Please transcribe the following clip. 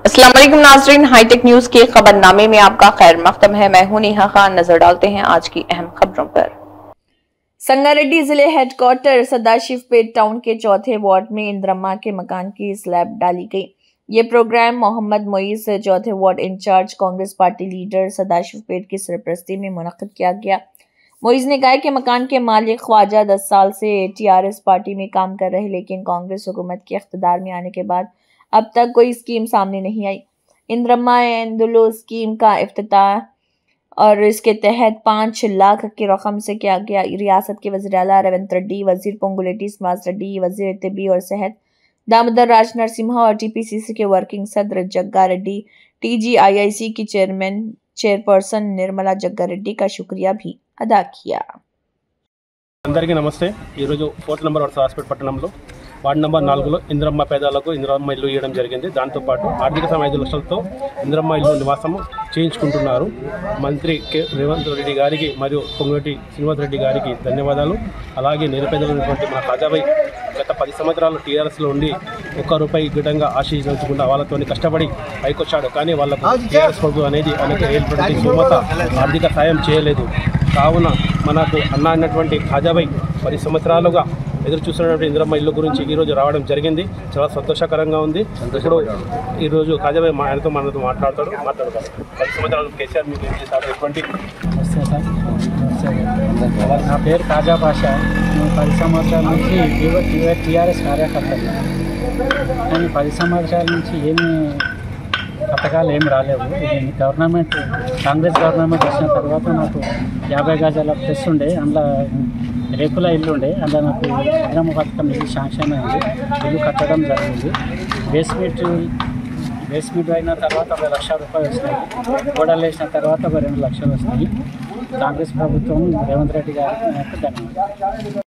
अस्सलाम वालेकुम नाज़रीन, हाईटेक न्यूज के खबरनामे में आपका खैर मकदम है। मैं हूं नेहा खान। नजर डालते हैं आज की अहम खबरों पर। संगारेड्डी जिले हेडक्वार्टर सदाशिवपेट टाउन के चौथे वार्ड में इंद्रम्मा के मकान की स्लैब डाली गई। ये प्रोग्राम मोहम्मद मोईस चौथे ward in charge Congress party leader Sadashivpet की सरपरस्ती में मुनक्किद किया गया। मोईस ने कहा कि मकान के मालिक ख्वाजा 10 साल से टीआरएस पार्टी में काम कर रहे, लेकिन कांग्रेस हुकूमत के इख्तिदार में आने के बाद अब तक कोई स्कीम सामने नहीं आई। इंद्रम्मा एंदुलो स्कीम का इफ्तिताह और इसके तहत 5 लाख की रकम से किया गया। रियासत के वज़ीर आला रेवंत रेड्डी, वजीर पोंगुलेटी श्रीनिवास रेड्डी, वजीर तिबी और सेहत दामोदर राज नरसिम्हा और टीपीसीसी के वर्किंग सदर जग्गा रेड्डी, टीजीआईआईसी की चेयरपर्सन निर्मला जग्गा रेड्डी का शुक्रिया भी अदा किया। అందరికీ నమస్తే। ఈరోజు 4th నంబర్ హాస్పిటల్ పట్టణంలో వార్డు నంబర్ 4లో ఇంద్రమ్మ పేదలకు ఇంద్రమ్మ ఇల్లు ఇవ్వడం జరిగింది। దాంతోపాటు ఆర్థిక సాయం 5 లక్షలతో ఇంద్రమ్మ ఇల్లు నివాసం చేయించుకుంటున్నారు। మంత్రి రేవంత్ రెడ్డి గారికి మరియు పొంగులేటి శ్రీనివాస్ రెడ్డి గారికి ధన్యవాదాలు। అలాగే నిరుపేదలైనటువంటి మన కాజాబాయ్ గత 10 సంవత్సరాలు టీఆర్ఎస్లో ఉండి ₹1 గిటంగా ఆశీర్వదించకుండా వాళ్ళతో కష్టపడి పైకొచ్చాడు, కానీ వాళ్ళకు టీఆర్ఎస్ ప్రభుత్వం అనేది ఆయనకు ఏర్పడి సుమత ఆర్థిక సాయం చేయలేదు। కావున మనకు అన్న అన్నటువంటి కాజాబాయ్ 10 సంవత్సరాలుగా ఎదురు చూస్తున్నటువంటి ఇంద్రమ్మ ఇల్లు గురించి ఈరోజు రావడం జరిగింది। చాలా సంతోషకరంగా ఉంది। ఇప్పుడు ఈరోజు కాజాబాయ్ ఆయనతో మాట్లాడతాడు। 10 సంవత్సరాలు కేసీఆర్ మీకు చేశారు ఎటువంటి? నమస్తే సార్, నా పేరు కాజా భాషా। నేను 10 సంవత్సరాల నుంచి టీఆర్ఎస్ కార్యకర్తలు, కానీ 10 సంవత్సరాల నుంచి ఏమి పథకాలు ఏమి రాలేవు। గవర్నమెంట్ కాంగ్రెస్ గవర్నమెంట్ వచ్చిన తర్వాత నాకు 50 గజాల ప్లస్ ఉండే, అందులో రేకుల ఇల్లు ఉండే, అందులో నాకు ఇంద్రమ్మ పథకం ఇల్లు శాంక్షన్ అయింది, ఇల్లు కట్టడం జరిగింది। బేస్మెంట్ అయిన తర్వాత ₹1,00,000 వస్తాయి, గోడలు వేసిన తర్వాత 2 లక్షలు వస్తాయి। కాంగ్రెస్ ప్రభుత్వం రేవంత్ రెడ్డి గారికి నాకు ధన్యవాదాలు।